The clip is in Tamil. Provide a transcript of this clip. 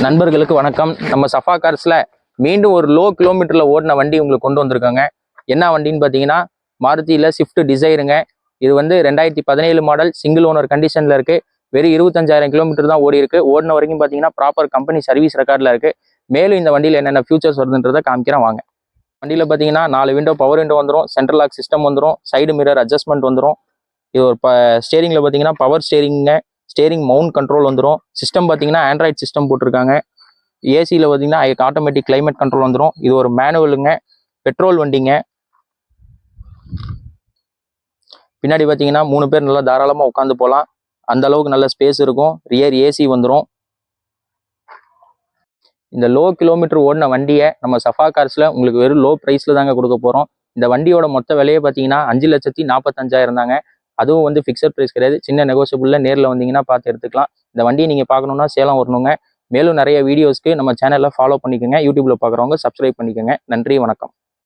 நண்பர்களுக்கு வணக்கம். நம்ம சஃபா கார்ஸ்ல மீண்டும் ஒரு லோ கிலோமீட்டர்ல ஓடின வண்டி உங்களுக்கு கொண்டு வந்திருக்காங்க. என்ன வண்டின்னு பார்த்தீங்கன்னா மாருதியில் ஸ்விஃப்ட் டிசைருங்க. இது வந்து 2017 மாடல், சிங்கிள் ஓனர் கண்டிஷன்ல இருக்கு. வெறும் 25,000 கிலோமீட்டர் தான் ஓடி இருக்கு. ஓடின வரைக்கும் பார்த்தீங்கன்னா ப்ராப்பர் கம்பெனி சர்வீஸ் ரெக்கார்டில் இருக்கு. மேலும் இந்த வண்டியில் என்னென்ன ஃபியூச்சர்ஸ் வருதுன்றதை காமிக்கிறேன் வாங்க. வண்டியில் பார்த்தீங்கன்னா 4 விண்டோ பவர் விண்டோ வந்துடும், சென்ட்ரல் லாக் சிஸ்டம் வந்துடும், சைடு மிரர் அட்ஜஸ்ட்மெண்ட் வந்துடும். இது ஒரு ஸ்டேரிங்கில் பார்த்தீங்கன்னா பவர் ஸ்டேரிங்க, ஸ்டேரிங் மவுண்ட் கண்ட்ரோல் வந்துடும். சிஸ்டம் பார்த்தீங்கன்னா ஆண்ட்ராய்ட் சிஸ்டம் போட்டிருக்காங்க. ஏசியில் பார்த்தீங்கன்னா ஆட்டோமேட்டிக் கிளைமேட் கண்ட்ரோல் வந்துடும். இது ஒரு மேனுவலுங்க, பெட்ரோல் வண்டிங்க. பின்னாடி பார்த்தீங்கன்னா 3 பேர் நல்லா தாராளமாக உட்காந்து போகலாம், அந்த அளவுக்கு நல்ல ஸ்பேஸ் இருக்கும். ரியர் ஏசி வந்துடும். இந்த லோ கிலோமீட்டர் ஓடின வண்டியை நம்ம சஃபா கார்ஸில் உங்களுக்கு வெறும் லோ ப்ரைஸில் தாங்க கொடுக்க போகிறோம். இந்த வண்டியோட மொத்த விலையே பார்த்தீங்கன்னா 5,45,000 தாங்க. அதுவும் வந்து ஃபிக்ஸட் ப்ரைஸ் கிடையாது, சின்ன நெகோசியபிளில் நேரில் வந்தீங்கன்னா பார்த்து எடுத்துக்கலாம். இந்த வண்டியை நீங்கள் பார்க்கணுன்னா சேலம் வரணுங்க. மேலும் நிறைய வீடியோஸ்க்கு நம்ம சேனலில் ஃபாலோ பண்ணிக்கோங்க. யூடியூப்பில் பார்க்குறவங்க சப்ஸ்கிரைப் பண்ணிக்கோங்க. நன்றி, வணக்கம்.